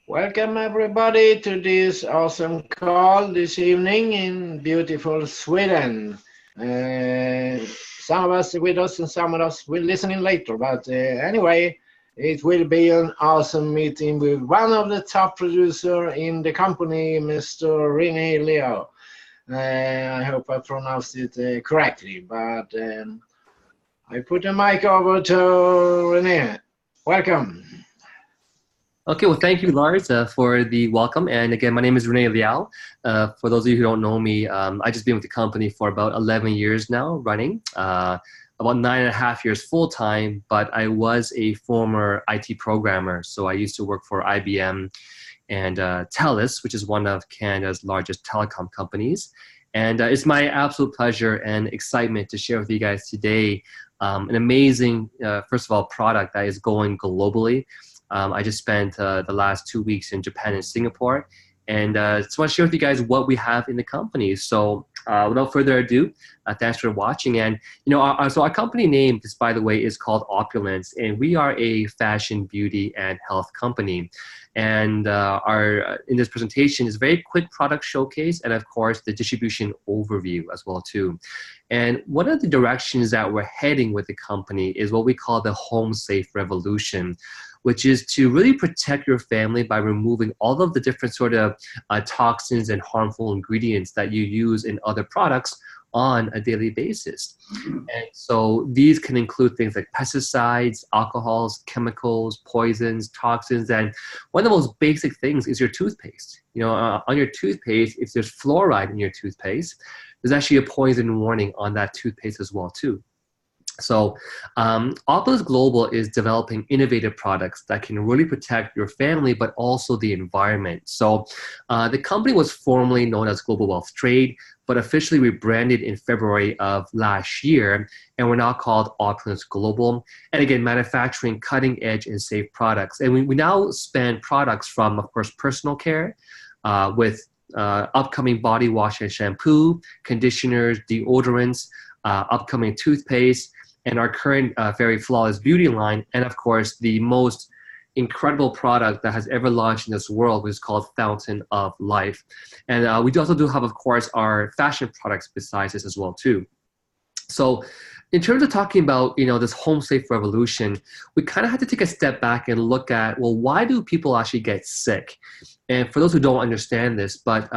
Welcome everybody to this awesome call this evening in beautiful Sweden. Some of us with us and some of us will listen in later, but anyway, it will be an awesome meeting with one of the top producers in the company, Mr. Rene Liaw. I hope I pronounced it correctly, but I put the mic over to Rene. Welcome. Okay, well, thank you, Lars, for the welcome. And again, my name is Rene Liaw. For those of you who don't know me, I've just been with the company for about 11 years now, running. About 9.5 years full-time, but I was a former IT programmer. So I used to work for IBM and TELUS, which is one of Canada's largest telecom companies. And it's my absolute pleasure and excitement to share with you guys today an amazing, first of all, product that is going globally. I just spent the last 2 weeks in Japan and Singapore, and just want to share with you guys what we have in the company. So without further ado, thanks for watching. And so our company name, just by the way, is called Opulence, and we are a fashion, beauty, and health company. And in this presentation is a very quick product showcase, and of course the distribution overview as well too. And one of the directions that we're heading with the company is what we call the home safe revolution, which is to really protect your family by removing all of the different sort of toxins and harmful ingredients that you use in other products on a daily basis. And so these can include things like pesticides, alcohols, chemicals, poisons, toxins, and one of the most basic things is your toothpaste. On your toothpaste, if there's fluoride in your toothpaste, there's actually a poison warning on that toothpaste as well too. So Opulence Global is developing innovative products that can really protect your family, but also the environment. So the company was formerly known as Global Wealth Trade, but officially rebranded in February of last year, and we're now called Opulence Global. And again, manufacturing cutting edge and safe products. And we now span products from, of course, personal care with upcoming body wash and shampoo, conditioners, deodorants, upcoming toothpaste, and our current very flawless beauty line, and of course the most incredible product that has ever launched in this world, which is called Fountain of Life. And we also do have, of course, our fashion products besides this as well too. So in terms of talking about this home safe revolution, we kind of had to take a step back and look at, well, why do people actually get sick? And for those who don't understand this, but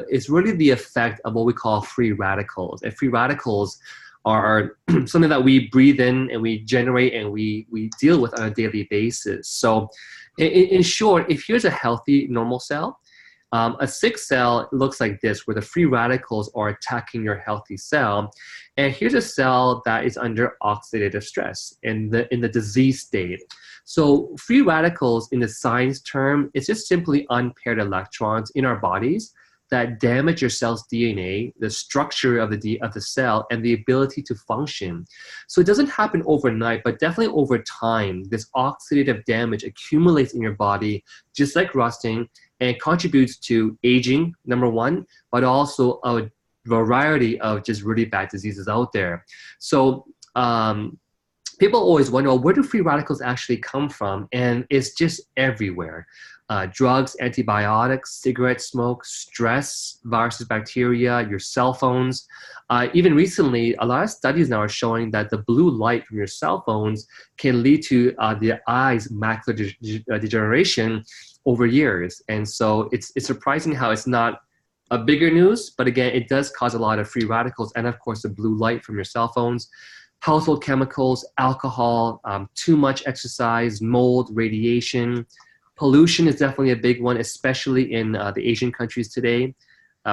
it's really the effect of what we call free radicals. And free radicals are something that we breathe in and we generate and we deal with on a daily basis. So in short, if here's a healthy normal cell, a sick cell looks like this, where the free radicals are attacking your healthy cell. And here's a cell that is under oxidative stress in the disease state. So free radicals in the science term, it's just simply unpaired electrons in our bodies that damage your cell's DNA, the structure of the cell, and the ability to function. So it doesn't happen overnight, but definitely over time, this oxidative damage accumulates in your body, just like rusting, and contributes to aging, number one, but also a variety of just really bad diseases out there. So people always wonder, well, where do free radicals actually come from? And it's just everywhere. Drugs, antibiotics, cigarette smoke, stress, viruses, bacteria, your cell phones. Even recently, a lot of studies now are showing that the blue light from your cell phones can lead to the eye's macular degeneration over years. And so it's surprising how it's not a bigger news, but again, it does cause a lot of free radicals and of course the blue light from your cell phones. Household chemicals, alcohol, too much exercise, mold, radiation. Pollution is definitely a big one, especially in the Asian countries today.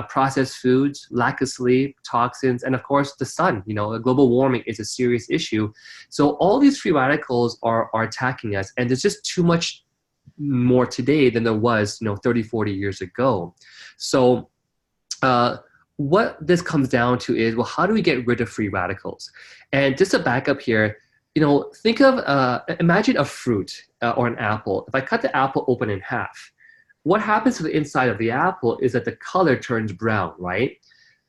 Processed foods, lack of sleep, toxins, and of course the sun. Global warming is a serious issue. So all these free radicals are attacking us, and there's just too much more today than there was 30, 40 years ago. So what this comes down to is, well, how do we get rid of free radicals? And just to back up here, think of, imagine a fruit or an apple. If I cut the apple open in half, what happens to the inside of the apple is that the color turns brown, right?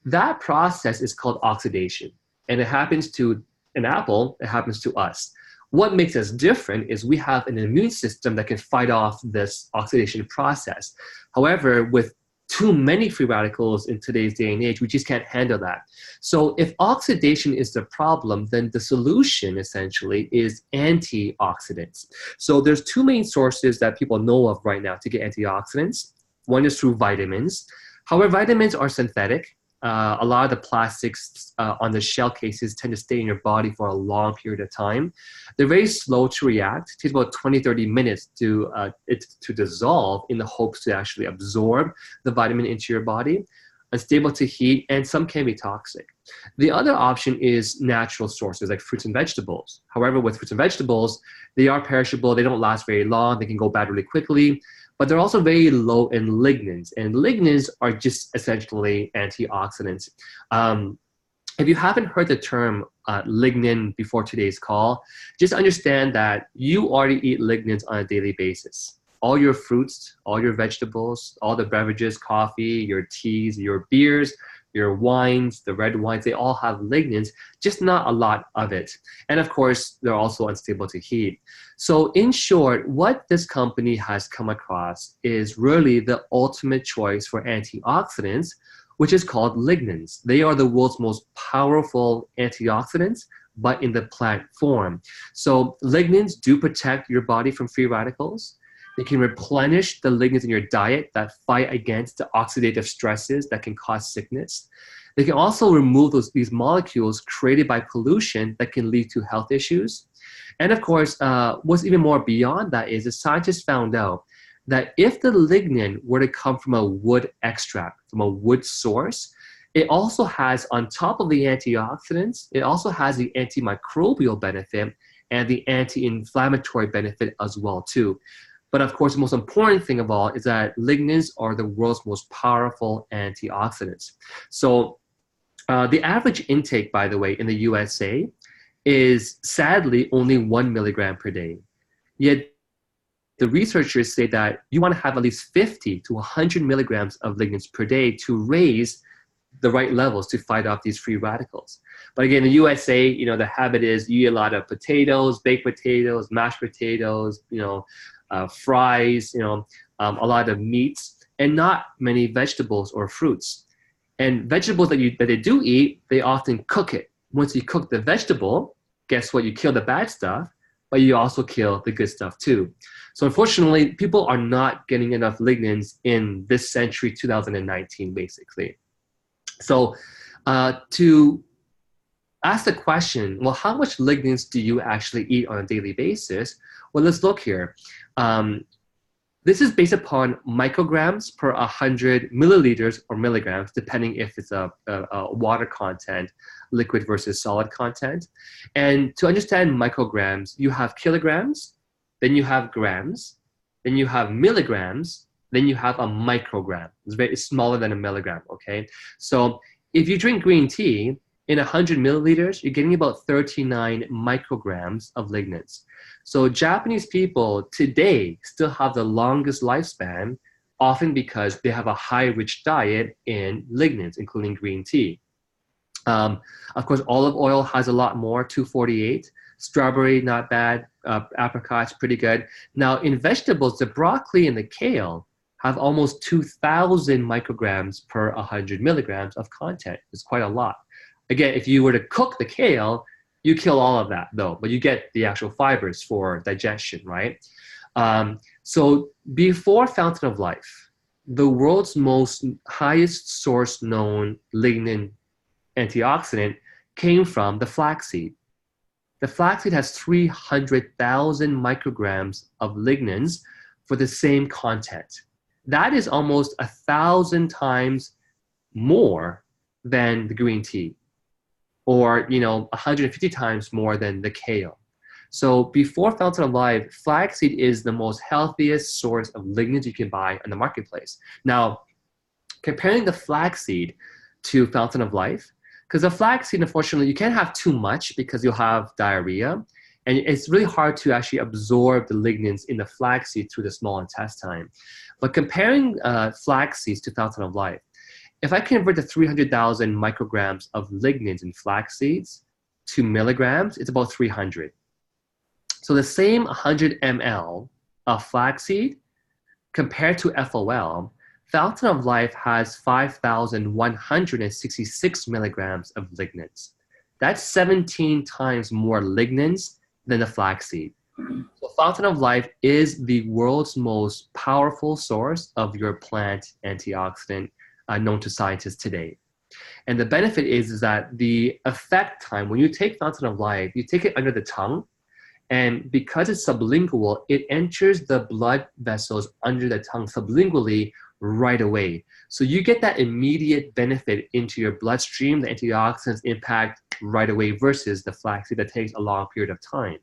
That process is called oxidation. And it happens to an apple, it happens to us. What makes us different is we have an immune system that can fight off this oxidation process. However, with too many free radicals in today's day and age, we just can't handle that. So if oxidation is the problem, then the solution essentially is antioxidants. So there's two main sources that people know of right now to get antioxidants. One is through vitamins. However, vitamins are synthetic. A lot of the plastics on the shell cases tend to stay in your body for a long period of time. They're very slow to react. It takes about 20-30 minutes to dissolve in the hopes to actually absorb the vitamin into your body. Unstable to heat, and some can be toxic. The other option is natural sources like fruits and vegetables. However, with fruits and vegetables, they are perishable. They don't last very long. They can go bad really quickly. But they're also very low in lignans, and lignans are just essentially antioxidants. If you haven't heard the term lignin before today's call, just understand that you already eat lignans on a daily basis. All your fruits, all your vegetables, all the beverages, coffee, your teas, your beers, your wines, the red wines, they all have lignans, just not a lot of it. And of course, they're also unstable to heat. So in short, what this company has come across is really the ultimate choice for antioxidants, which is called lignans. They are the world's most powerful antioxidants, but in the plant form. So lignans do protect your body from free radicals. They can replenish the lignans in your diet that fight against the oxidative stresses that can cause sickness. They can also remove these molecules created by pollution that can lead to health issues. And of course, what's even more beyond that is the scientists found out that if the lignin were to come from a wood extract, from a wood source, it also has, on top of the antioxidants, it also has the antimicrobial benefit and the anti-inflammatory benefit as well too. But of course, the most important thing of all is that lignans are the world's most powerful antioxidants. So the average intake, by the way, in the USA is sadly only 1 milligram per day. Yet the researchers say that you want to have at least 50 to 100 milligrams of lignans per day to raise the right levels to fight off these free radicals. But again, in the USA, you know, the habit is you eat a lot of potatoes, baked potatoes, mashed potatoes, you know, fries, you know, a lot of meats, and not many vegetables or fruits. And vegetables that they do eat, they often cook it. Once you cook the vegetable, guess what? You kill the bad stuff, but you also kill the good stuff too. So unfortunately, people are not getting enough lignans in this century, 2019, basically. So to ask the question, well, how much lignans do you actually eat on a daily basis? Well, let's look here. This is based upon micrograms per 100 milliliters or milligrams, depending if it's a water content, liquid versus solid content. And to understand micrograms, you have kilograms, then you have grams, then you have milligrams, then you have a microgram. It's smaller than a milligram, okay? So if you drink green tea, in 100 milliliters, you're getting about 39 micrograms of lignans. So Japanese people today still have the longest lifespan, often because they have a high-rich diet in lignans, including green tea. Of course, olive oil has a lot more, 248. Strawberry, not bad. Apricots, pretty good. Now, in vegetables, the broccoli and the kale have almost 2,000 micrograms per 100 milligrams of content. It's quite a lot. Again, if you were to cook the kale, you kill all of that though, but you get the actual fibers for digestion, right? So before Fountain of Life, the world's most highest source known lignin antioxidant came from the flaxseed. The flaxseed has 300,000 micrograms of lignans for the same content. That is almost 1,000 times more than the green tea, or 150 times more than the kale. So before Fountain of Life, flaxseed is the most healthiest source of lignans you can buy in the marketplace. Now, comparing the flaxseed to Fountain of Life, because the flaxseed, unfortunately, you can't have too much because you'll have diarrhea, and it's really hard to actually absorb the lignans in the flaxseed through the small intestine. But comparing flax seeds to Fountain of Life, if I convert the 300,000 micrograms of lignans in flax seeds to milligrams, it's about 300. So the same 100 ml of flaxseed compared to FOL, Fountain of Life has 5,166 milligrams of lignans. That's 17 times more lignans than the flaxseed. So Fountain of Life is the world's most powerful source of your plant antioxidant known to scientists today. And the benefit is that the effect time, when you take Fountain of Life, you take it under the tongue, and because it's sublingual, it enters the blood vessels under the tongue sublingually right away. So you get that immediate benefit into your bloodstream, the antioxidants impact right away versus the flaxseed that takes a long period of time.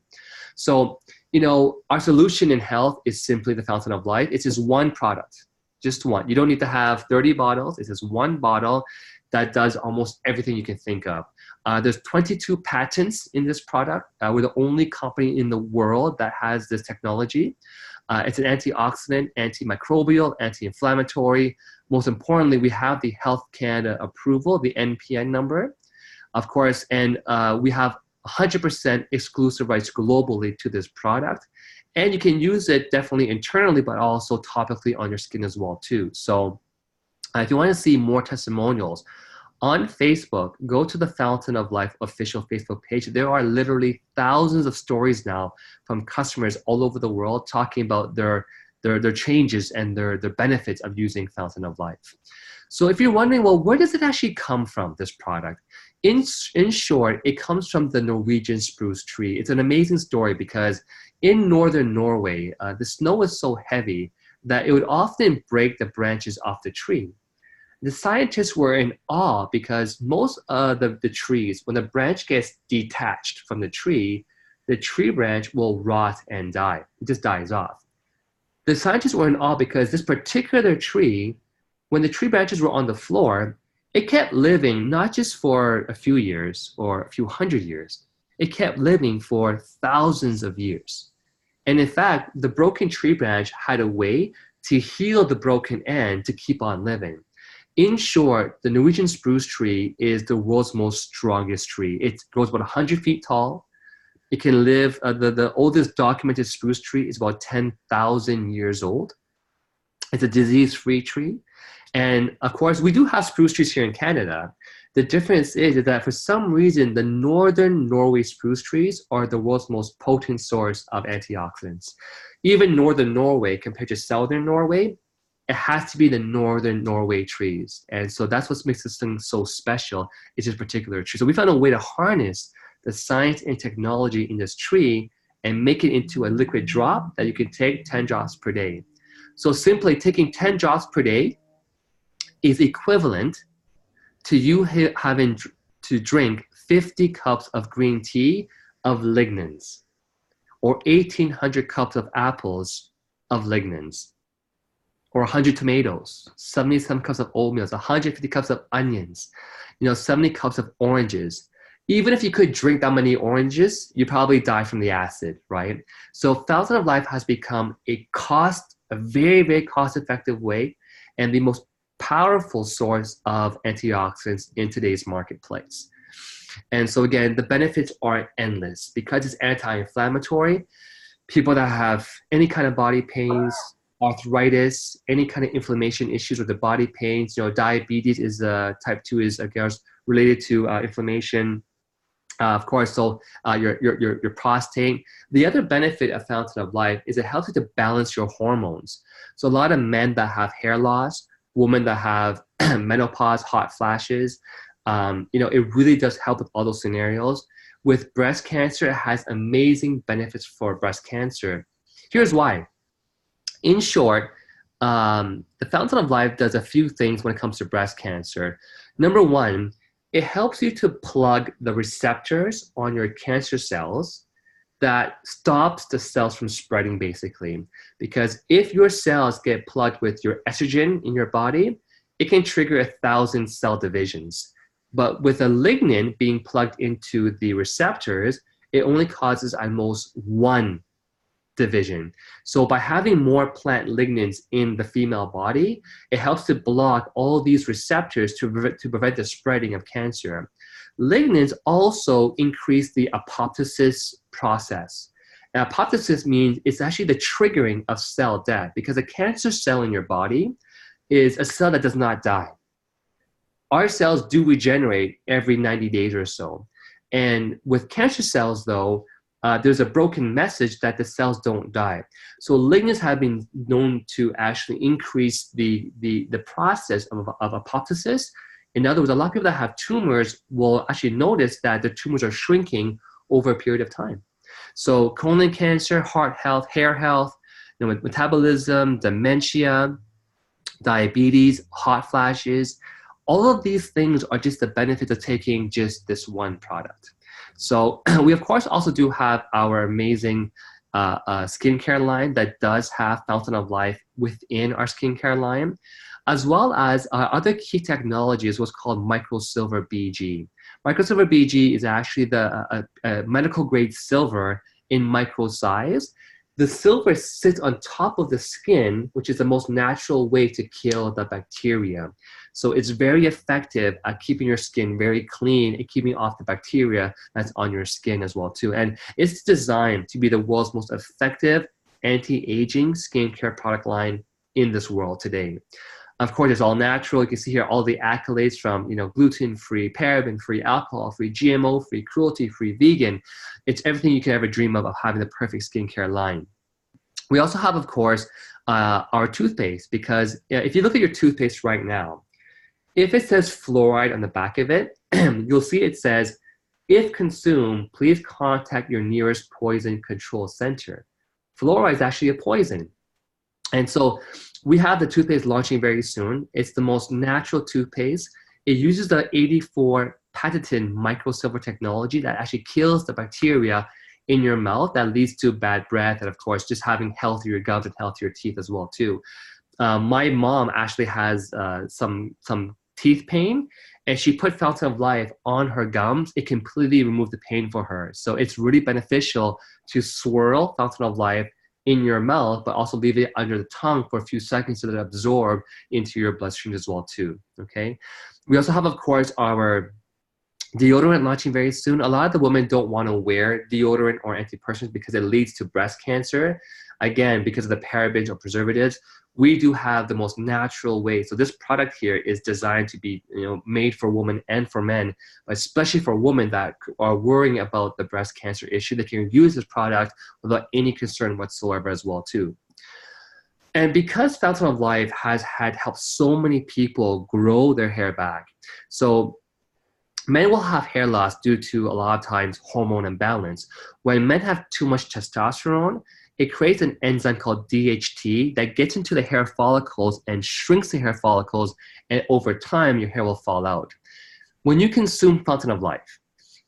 So, you know, our solution in health is simply the Fountain of Life. It's just one product, just one. You don't need to have 30 bottles. It's just one bottle that does almost everything you can think of. There's 22 patents in this product. We're the only company in the world that has this technology. It's an antioxidant, antimicrobial, anti-inflammatory. Most importantly, we have the Health Canada approval, the NPN number, of course, and we have 100% exclusive rights globally to this product. And you can use it definitely internally, but also topically on your skin as well too. So if you want to see more testimonials, on Facebook, go to the Fountain of Life official Facebook page. There are literally thousands of stories now from customers all over the world talking about their changes and their benefits of using Fountain of Life. So if you're wondering, well, where does it actually come from, this product? In short, it comes from the Norwegian spruce tree. It's an amazing story because in northern Norway, the snow is so heavy that it would often break the branches off the tree. The scientists were in awe because most of the trees, when the branch gets detached from the tree branch will rot and die. It just dies off. The scientists were in awe because this particular tree, when the tree branches were on the floor, it kept living not just for a few years or a few hundred years. It kept living for thousands of years. And in fact, the broken tree branch had a way to heal the broken end to keep on living. In short, the Norwegian spruce tree is the world's most strongest tree. It grows about 100 feet tall. It can live, the oldest documented spruce tree is about 10,000 years old. It's a disease-free tree. And of course, we do have spruce trees here in Canada. The difference is that for some reason, the northern Norway spruce trees are the world's most potent source of antioxidants. Even northern Norway compared to southern Norway, it has to be the northern Norway trees. And so that's what makes this thing so special, is this particular tree. So we found a way to harness the science and technology in this tree and make it into a liquid drop that you can take 10 drops per day. So simply taking 10 drops per day is equivalent to you having to drink 50 cups of green tea of lignans, or 1,800 cups of apples of lignans, or 100 tomatoes, 77 cups of oatmeal, 150 cups of onions, 70 cups of oranges. Even if you could drink that many oranges, you probably die from the acid, right? So Fountain of Life has become a very, very cost-effective way and the most powerful source of antioxidants in today's marketplace. And so again, the benefits are endless because it's anti-inflammatory. People that have any kind of body pains, arthritis, any kind of inflammation issues with the body pains, diabetes is type 2 is, I guess, related to inflammation. Of course, so your prostate. The other benefit of Fountain of Life is it helps you to balance your hormones. So a lot of men that have hair loss, women that have menopause, hot flashes, it really does help with all those scenarios. With breast cancer, it has amazing benefits for breast cancer. Here's why. In short, the Fountain of Life does a few things when it comes to breast cancer. Number one, it helps you to plug the receptors on your cancer cells that stops the cells from spreading, basically. Because if your cells get plugged with your estrogen in your body, it can trigger 1,000 cell divisions. But with a lignin being plugged into the receptors, it only causes at most 1 division. So by having more plant lignans in the female body, it helps to block all these receptors to prevent the spreading of cancer. Lignans also increase the apoptosis process. Apoptosis means it's actually the triggering of cell death, because a cancer cell in your body is a cell that does not die. Our cells do regenerate every 90 days or so. And with cancer cells, though, there's a broken message that the cells don't die. So lignans have been known to actually increase the process of apoptosis. In other words, a lot of people that have tumors will actually notice that the tumors are shrinking over a period of time. So colon cancer, heart health, hair health, metabolism, dementia, diabetes, hot flashes, all of these things are just the benefits of taking just this one product. So we, of course, also do have our amazing skincare line that does have Fountain of Life within our skincare line, as well as other key technologies, what's called microsilver BG. Microsilver BG is actually the medical grade silver in micro size. The silver sits on top of the skin, which is the most natural way to kill the bacteria. So it's very effective at keeping your skin very clean and keeping off the bacteria that's on your skin as well too. And it's designed to be the world's most effective anti-aging skincare product line in this world today. Of course, it's all natural. You can see here all the accolades from, gluten-free, paraben-free, alcohol-free, GMO-free, cruelty-free, vegan. It's everything you can ever dream of having the perfect skincare line. We also have, of course, our toothpaste, because if you look at your toothpaste right now, if it says fluoride on the back of it, you'll see it says, if consumed, please contact your nearest poison control center. Fluoride is actually a poison. And so we have the toothpaste launching very soon. It's the most natural toothpaste. It uses the 84 patented microsilver technology that actually kills the bacteria in your mouth that leads to bad breath, and of course, just having healthier gums and healthier teeth as well too. My mom actually has some teeth pain, and she put Fountain of Life on her gums. It completely removed the pain for her. So it's really beneficial to swirl Fountain of Life in your mouth, but also leave it under the tongue for a few seconds so that it absorbs into your bloodstream as well too, okay? We also have, of course, our deodorant launching very soon. A lot of the women don't want to wear deodorant or antiperspirants because it leads to breast cancer. Again, because of the parabens or preservatives, we do have the most natural way. So this product here is designed to be made for women and for men, but especially for women that are worrying about the breast cancer issue. They can use this product without any concern whatsoever as well too. And because Fountain of Life has helped so many people grow their hair back, so men will have hair loss due to a lot of times hormone imbalance. When men have too much testosterone, it creates an enzyme called DHT that gets into the hair follicles and shrinks the hair follicles, and over time, your hair will fall out. When you consume Fountain of Life,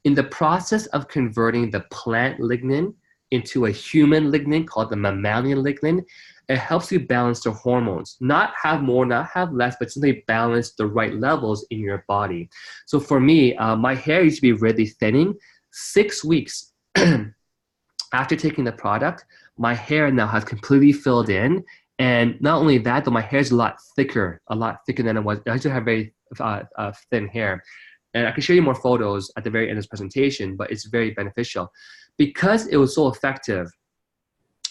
in the process of converting the plant lignin into a human lignin called the mammalian lignin, it helps you balance the hormones. Not have more, not have less, but simply balance the right levels in your body. So for me, my hair used to be really thinning. 6 weeks after taking the product, my hair now has completely filled in. And not only that, but my hair is a lot thicker than it was. I used to have very thin hair. And I can show you more photos at the very end of this presentation, but it's very beneficial. Because it was so effective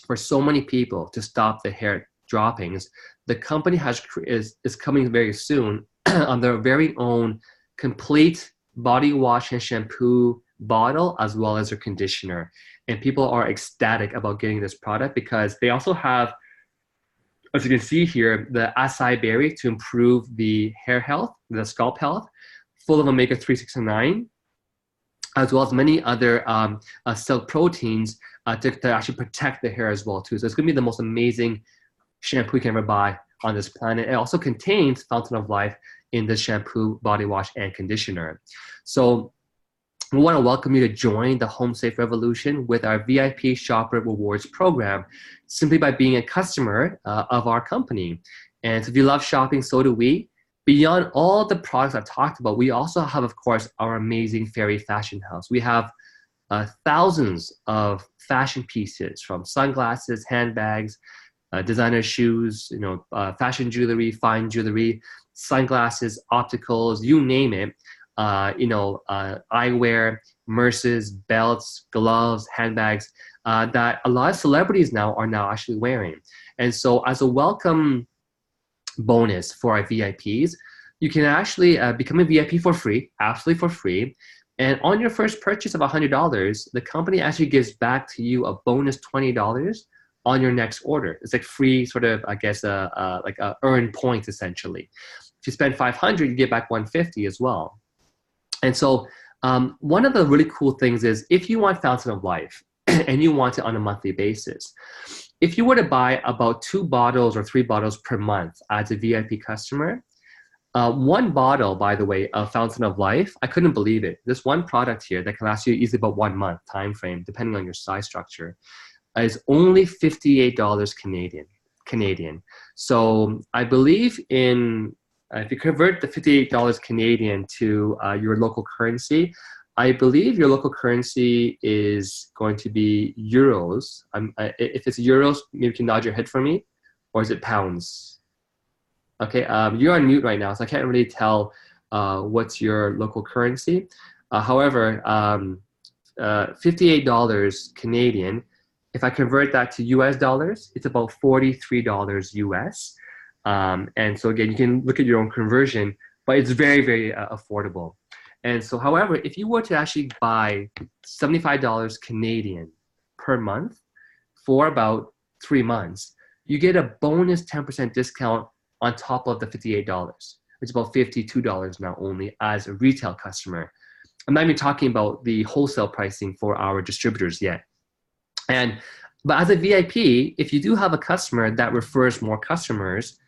for so many people to stop the hair droppings, the company is coming very soon on their very own complete body wash and shampoo bottle, as well as their conditioner. And people are ecstatic about getting this product because they also have, as you can see here, the acai berry to improve the hair health, the scalp health, full of omega-3, 6, and 9, as well as many other silk proteins to actually protect the hair as well too. So it's going to be the most amazing shampoo you can ever buy on this planet. It also contains Fountain of Life in the shampoo, body wash, and conditioner. So we want to welcome you to join the Home Safe Revolution with our VIP Shopper Rewards program, simply by being a customer of our company. And so if you love shopping, so do we. Beyond all the products I've talked about, we also have, of course, our amazing Fairy Fashion House. We have thousands of fashion pieces, from sunglasses, handbags, designer shoes, fashion jewelry, fine jewelry, sunglasses, opticals, you name it. Eyewear, purses, belts, gloves, handbags. that a lot of celebrities now are actually wearing. And so as a welcome bonus for our VIPs, you can actually become a VIP for free, absolutely for free. And on your first purchase of $100, the company actually gives back to you a bonus $20 on your next order. It's like free sort of, I guess, like earn points essentially. If you spend $500, you get back $150 as well. And so one of the really cool things is if you want Fountain of Life and you want it on a monthly basis, if you were to buy about 2 bottles or 3 bottles per month as a VIP customer, 1 bottle, by the way, of Fountain of Life, I couldn't believe it. This one product here that can last you easily about 1 month time frame, depending on your size structure, is only $58 Canadian. So I believe in, if you convert the $58 Canadian to your local currency, I believe your local currency is going to be euros. If it's euros, maybe you can nod your head for me, or is it pounds? Okay, you're on mute right now, so I can't really tell what's your local currency. However, $58 Canadian, if I convert that to US dollars, it's about $43 US. And so again, you can look at your own conversion, but it's very, very affordable. And so, however, if you were to actually buy $75 Canadian per month for about 3 months, you get a bonus 10% discount on top of the $58, which is about $52 now only as a retail customer. I'm not even talking about the wholesale pricing for our distributors yet. But as a VIP, if you do have a customer that refers more customers,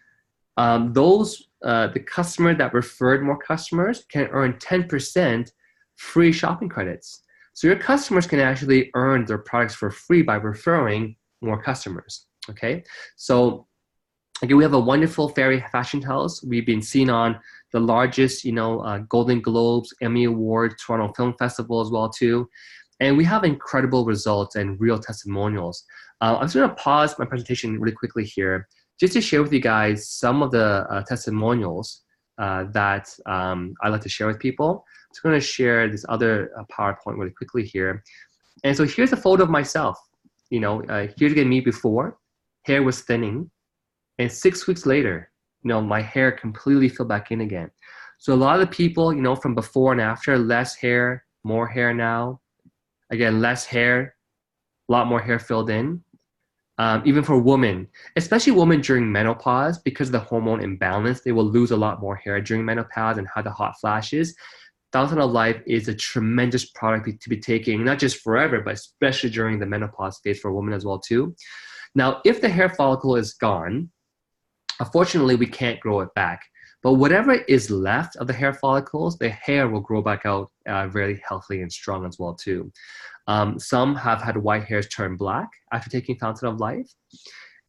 the customer that referred more customers can earn 10% free shopping credits. So your customers can actually earn their products for free by referring more customers. Okay, so again, we have a wonderful fairy fashion house. We've been seen on the largest, Golden Globes, Emmy Awards, Toronto Film Festival as well too. And we have incredible results and real testimonials. I'm just going to pause my presentation really quickly here just to share with you guys some of the testimonials that I like to share with people. I'm just going to share this other PowerPoint really quickly here. And so here's a photo of myself. Here's again me before. Hair was thinning. And 6 weeks later, my hair completely filled back in again. So a lot of the people, from before and after, less hair, more hair now. Again, less hair, a lot more hair filled in. Even for women, especially women during menopause, because of the hormone imbalance, they will lose a lot more hair during menopause and have the hot flashes. Fountain of Life is a tremendous product to be taking, not just forever, but especially during the menopause phase for women as well too. Now, if the hair follicle is gone, unfortunately, we can't grow it back. But whatever is left of the hair follicles, the hair will grow back out very healthy and strong as well too. Some have had white hairs turn black after taking Fountain of Life.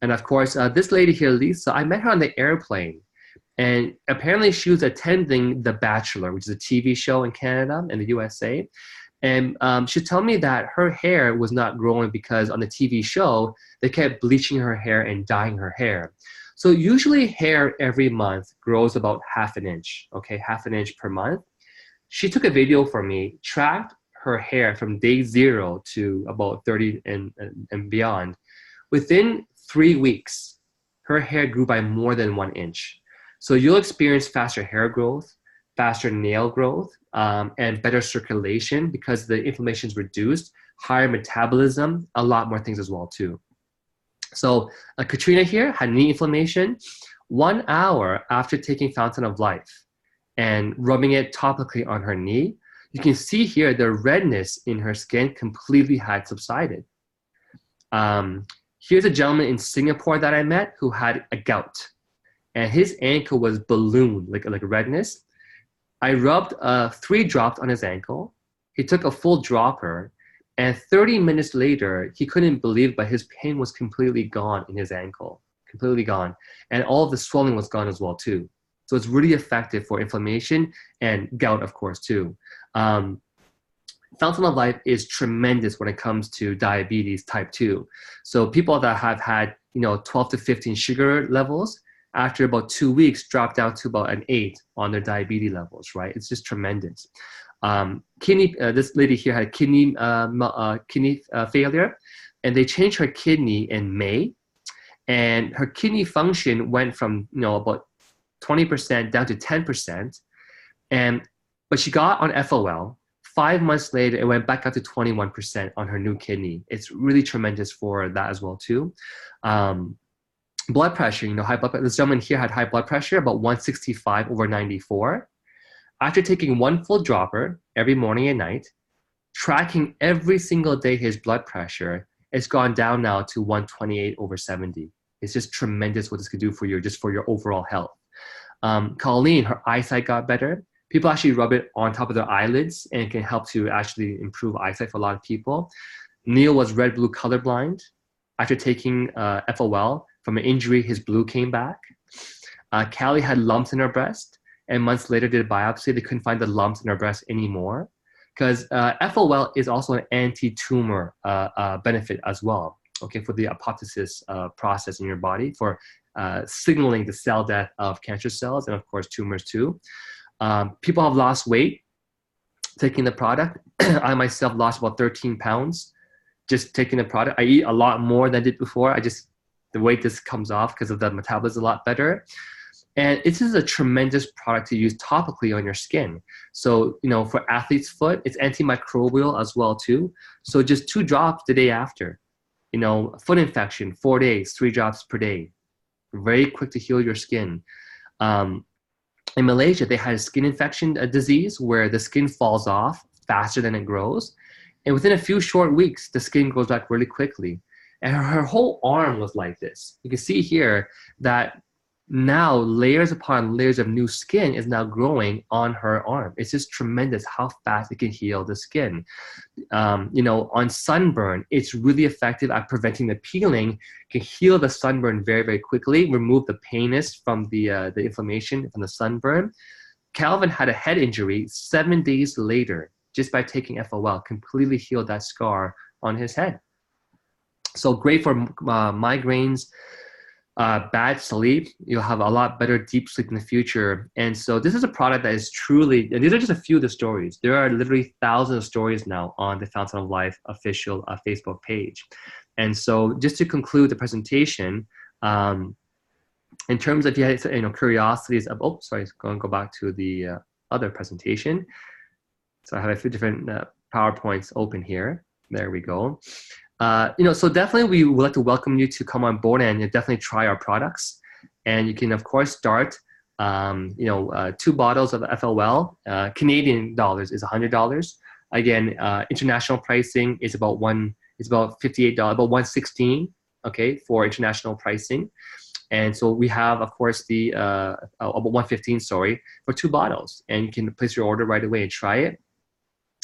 And of course, this lady here, Lisa, I met her on the airplane. And apparently she was attending The Bachelor, which is a TV show in Canada and the USA. And she told me that her hair was not growing because on the TV show, they kept bleaching her hair and dyeing her hair. So usually hair every month grows about ½ inch, okay, ½ inch per month. She took a video for me, tracked her hair from day 0 to about 30 and beyond. Within 3 weeks, her hair grew by more than 1 inch. So you'll experience faster hair growth, faster nail growth, and better circulation because the inflammation is reduced, higher metabolism, a lot more things as well too. So Katrina here had knee inflammation. 1 hour after taking Fountain of Life and rubbing it topically on her knee, you can see here the redness in her skin completely had subsided. Here's a gentleman in Singapore that I met who had a gout, and his ankle was ballooned, like redness. I rubbed 3 drops on his ankle. He took a full dropper, and 30 minutes later, he couldn't believe, but his pain was completely gone in his ankle, completely gone. And all of the swelling was gone as well too. So it's really effective for inflammation and gout, of course, too. Fountain of Life is tremendous when it comes to diabetes type 2. So people that have had 12 to 15 sugar levels, after about 2 weeks, drop down to about an 8 on their diabetes levels, right? It's just tremendous. This lady here had kidney failure, and they changed her kidney in May, and her kidney function went from about 20% down to 10%, but she got on FOL. 5 months later, it went back up to 21% on her new kidney. It's really tremendous for that as well too. Blood pressure, high blood pressure. This gentleman here had high blood pressure, about 165 over 94. After taking one full dropper every morning and night, tracking every single day his blood pressure, it's gone down now to 128 over 70. It's just tremendous what this could do for you, just for your overall health. Colleen, her eyesight got better. People actually rub it on top of their eyelids, and it can help to actually improve eyesight for a lot of people. Neil was red-blue colorblind. After taking FOL from an injury, his blue came back. Callie had lumps in her breast, and months later did a biopsy. They couldn't find the lumps in her breast anymore, because FOL is also an anti-tumor benefit as well, okay, for the apoptosis process in your body, for signaling the cell death of cancer cells and, of course, tumors too. People have lost weight taking the product. I myself lost about 13 pounds just taking the product. I eat a lot more than I did before. The weight just comes off because of the metabolism a lot better. And this is a tremendous product to use topically on your skin. So, for athlete's foot, it's antimicrobial as well too. So just 2 drops the day after. Foot infection, 4 days, 3 drops per day. Very quick to heal your skin. In Malaysia, they had a skin infection disease where the skin falls off faster than it grows. And within a few short weeks, the skin grows back really quickly. And her whole arm was like this. You can see here that now layers upon layers of new skin is now growing on her arm. It's just tremendous how fast it can heal the skin. On sunburn, it's really effective at preventing the peeling, can heal the sunburn very, very quickly, remove the painness from the inflammation from the sunburn. Calvin had a head injury 7 days later, just by taking FOL, completely healed that scar on his head. So great for migraines, bad sleep. You'll have a lot better deep sleep in the future. And so this is a product that is truly, and these are just a few of the stories. There are literally thousands of stories now on the Fountain of Life official Facebook page. And so just to conclude the presentation, in terms of curiosities of, go back to the other presentation. So I have a few different PowerPoints open here. There we go. So definitely we would like to welcome you to come on board and definitely try our products. And you can, of course, start, 2 bottles of FOL. Canadian dollars is $100. Again, international pricing is about $58, about $116, okay, for international pricing. And so we have, of course, the about $115, sorry, for 2 bottles. And you can place your order right away and try it.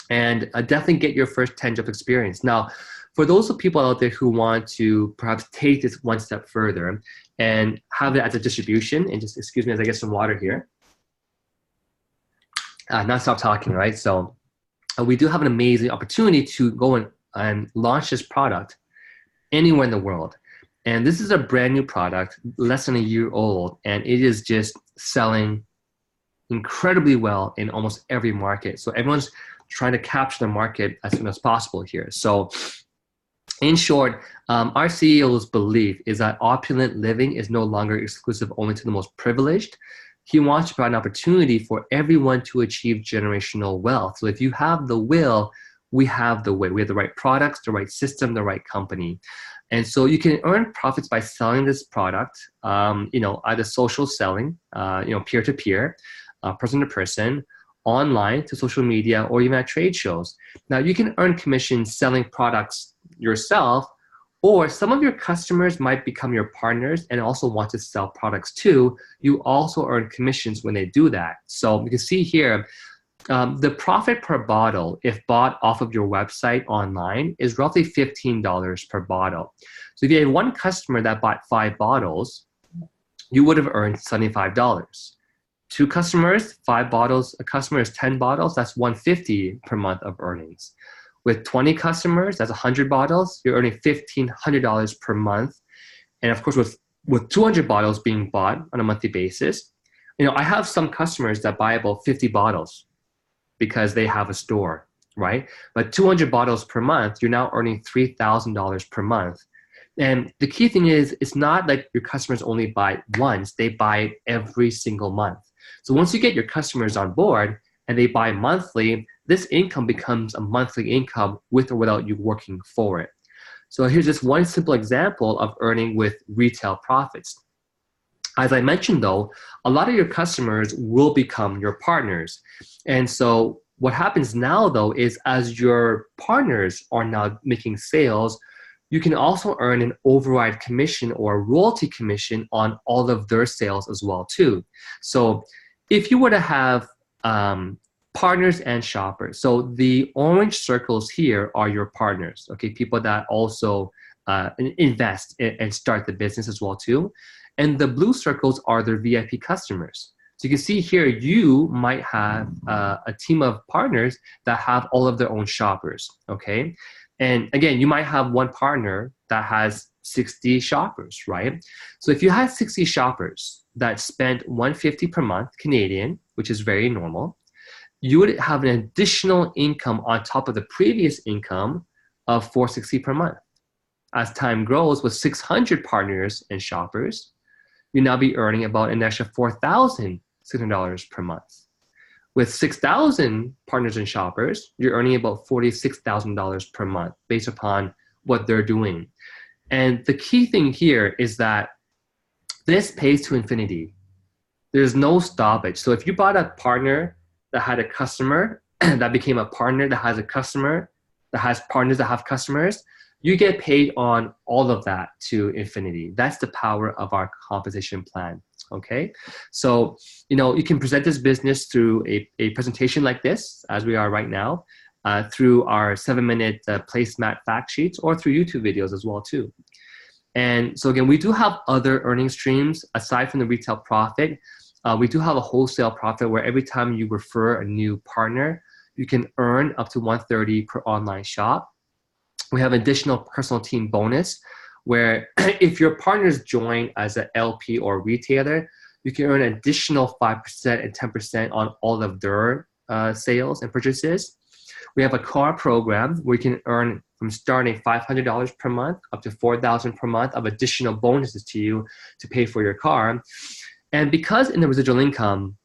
And definitely get your first 10 drop experience. Now, for those people out there who want to perhaps take this one step further and have it as a distribution, and just excuse me as I get some water here. Not stop talking, right? So we do have an amazing opportunity to go and launch this product anywhere in the world. And this is a brand new product, less than a year old, and it is just selling incredibly well in almost every market. So everyone's trying to capture the market as soon as possible here. So in short, our CEO's belief is that opulent living is no longer exclusive only to the most privileged. He wants to provide an opportunity for everyone to achieve generational wealth. So if you have the will, we have the way. We have the right products, the right system, the right company. And so you can earn profits by selling this product, either social selling, peer-to-peer, person-to-person, online to social media, or even at trade shows. Now you can earn commissions selling products yourself, or some of your customers might become your partners and also want to sell products too. You also earn commissions when they do that. So you can see here, the profit per bottle, if bought off of your website online, is roughly $15 per bottle. So if you had one customer that bought 5 bottles, you would have earned $75. 2 customers, 5 bottles, a customer is 10 bottles, that's $150 per month of earnings. With 20 customers, that's 100 bottles, you're earning $1,500 per month. And of course, with 200 bottles being bought on a monthly basis, I have some customers that buy about 50 bottles because they have a store right? But 200 bottles per month, you're now earning $3,000 per month. And the key thing is, it's not like your customers only buy once, they buy every single month. So once you get your customers on board and they buy monthly, this income becomes a monthly income with or without you working for it. So here's just one simple example of earning with retail profits. As I mentioned though, a lot of your customers will become your partners. And so what happens now though is, as your partners are now making sales, you can also earn an override commission or royalty commission on all of their sales as well too. So if you were to have partners and shoppers, so the orange circles here are your partners, okay, people that also invest and start the business as well too. And the blue circles are their VIP customers. So you can see here, you might have a team of partners that have all of their own shoppers, okay? And again, you might have one partner that has 60 shoppers, right? So if you had 60 shoppers that spent $150 per month Canadian, which is very normal, you would have an additional income on top of the previous income of $460 per month. As time grows, with 600 partners and shoppers, you now be earning about an extra $4,600 per month. With 6,000 partners and shoppers, you're earning about $46,000 per month based upon what they're doing. And the key thing here is that this pays to infinity. There's no stoppage. So if you bought a partner that had a customer that became a partner that has a customer that has partners that have customers, you get paid on all of that to infinity. That's the power of our composition plan. Okay, so you can present this business through a presentation like this, as we are right now, through our 7-minute placemat fact sheets, or through YouTube videos as well too. And so again, we do have other earning streams aside from the retail profit. We do have a wholesale profit where every time you refer a new partner, you can earn up to $130 per online shop. We have additional personal team bonus, where if your partners join as an LP or retailer, you can earn an additional 5% and 10% on all of their sales and purchases. We have a car program where you can earn from starting $500 per month up to $4,000 per month of additional bonuses to you to pay for your car. And because in the residual income,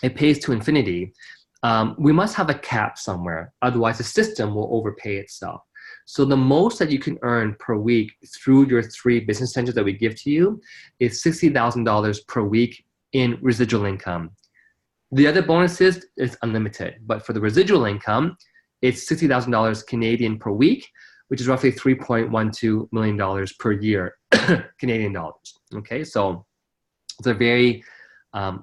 it pays to infinity, we must have a cap somewhere. Otherwise, the system will overpay itself. So the most that you can earn per week through your 3 business centers that we give to you is $60,000 per week in residual income. The other bonuses is unlimited, but for the residual income, it's $60,000 Canadian per week, which is roughly $3.12 million per year, Canadian dollars. Okay, so it's a very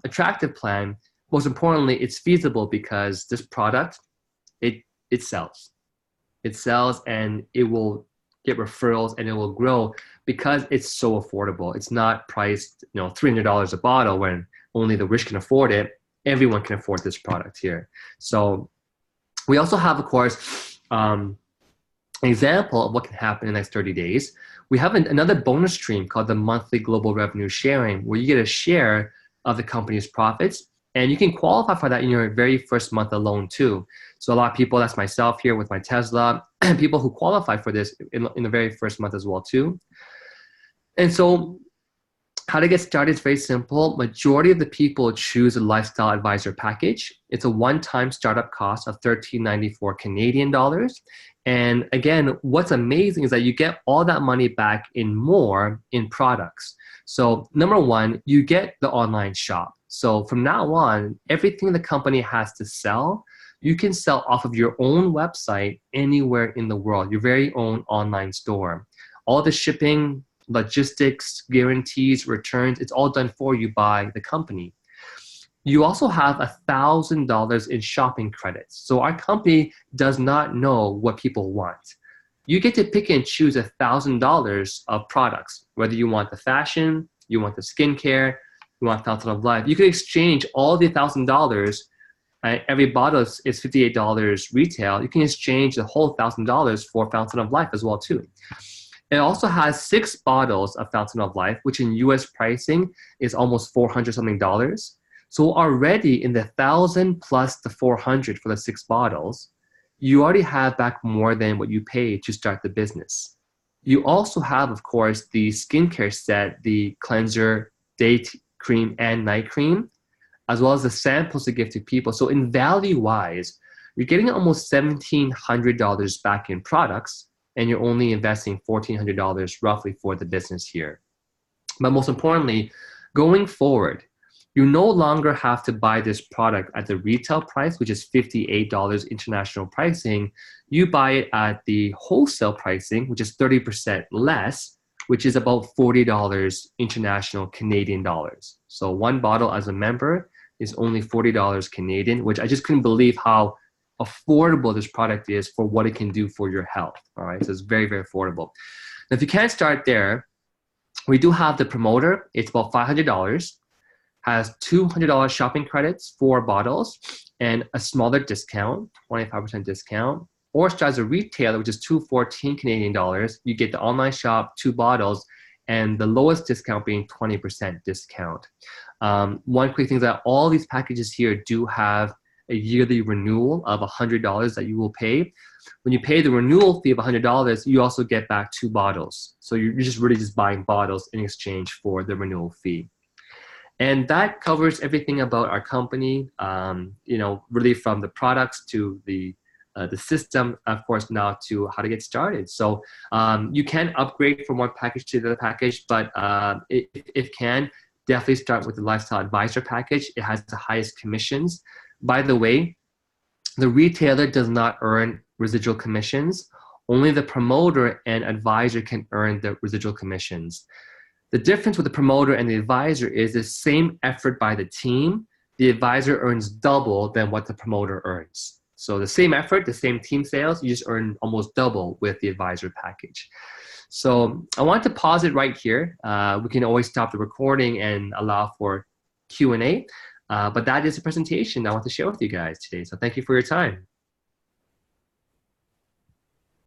attractive plan. Most importantly, it's feasible because this product, it sells. It sells and it will get referrals and it will grow because it's so affordable. It's not priced, $300 a bottle when only the rich can afford it. Everyone can afford this product here. So we also have, of course, an example of what can happen in the next 30 days. We have another bonus stream called the monthly global revenue sharing, where you get a share of the company's profits. And you can qualify for that in your very first month alone too. So a lot of people, that's myself here with my Tesla, people who qualify for this in the very first month as well too. And so how to get started is very simple. Majority of the people choose a lifestyle advisor package. It's a one-time startup cost of $13.94 Canadian dollars. And again, what's amazing is that you get all that money back in more in products. So number one, you get the online shop. So from now on, everything the company has to sell, you can sell off of your own website anywhere in the world, your very own online store. All the shipping, logistics, guarantees, returns, it's all done for you by the company. You also have $1,000 in shopping credits. So our company does not know what people want. You get to pick and choose $1,000 of products, whether you want the fashion, you want the skincare, you want Fountain of Life. You can exchange all the $1,000. Every bottle is $58 retail. You can exchange the whole $1,000 for Fountain of Life as well too. It also has 6 bottles of Fountain of Life, which in US pricing is almost $400 something. So already in the 1,000 plus the 400 for the 6 bottles, you already have back more than what you paid to start the business. You also have, of course, the skincare set, the cleanser, day cream, and night cream, as well as the samples to give to people. So in value-wise, you're getting almost $1,700 back in products, and you're only investing $1,400 roughly for the business here. But most importantly, going forward, you no longer have to buy this product at the retail price, which is $58 international pricing. You buy it at the wholesale pricing, which is 30% less, which is about $40 international Canadian dollars. So one bottle as a member is only $40 Canadian, which I just couldn't believe how affordable this product is for what it can do for your health. All right, so it's very, very affordable. Now, if you can't start there, we do have the promoter. It's about $500, has $200 shopping credits for bottles and a smaller discount, 25% discount. Or start as a retailer, which is $214 Canadian dollars. You get the online shop, 2 bottles, and the lowest discount being 20% discount. One quick thing is that all these packages here do have a yearly renewal of $100 that you will pay. When you pay the renewal fee of $100, you also get back 2 bottles. So you're just really just buying bottles in exchange for the renewal fee. And that covers everything about our company, you know, really from the products to the system, of course, now to how to get started. So you can upgrade from one package to the other package, but if can, definitely start with the Lifestyle Advisor package. It has the highest commissions. By the way, the retailer does not earn residual commissions. Only the promoter and advisor can earn the residual commissions. The difference with the promoter and the advisor is the same effort by the team. The advisor earns double than what the promoter earns. So the same effort, the same team sales, you just earn almost double with the advisor package. So I want to pause it right here. We can always stop the recording and allow for Q&A. But that is the presentation I want to share with you guys today. So thank you for your time.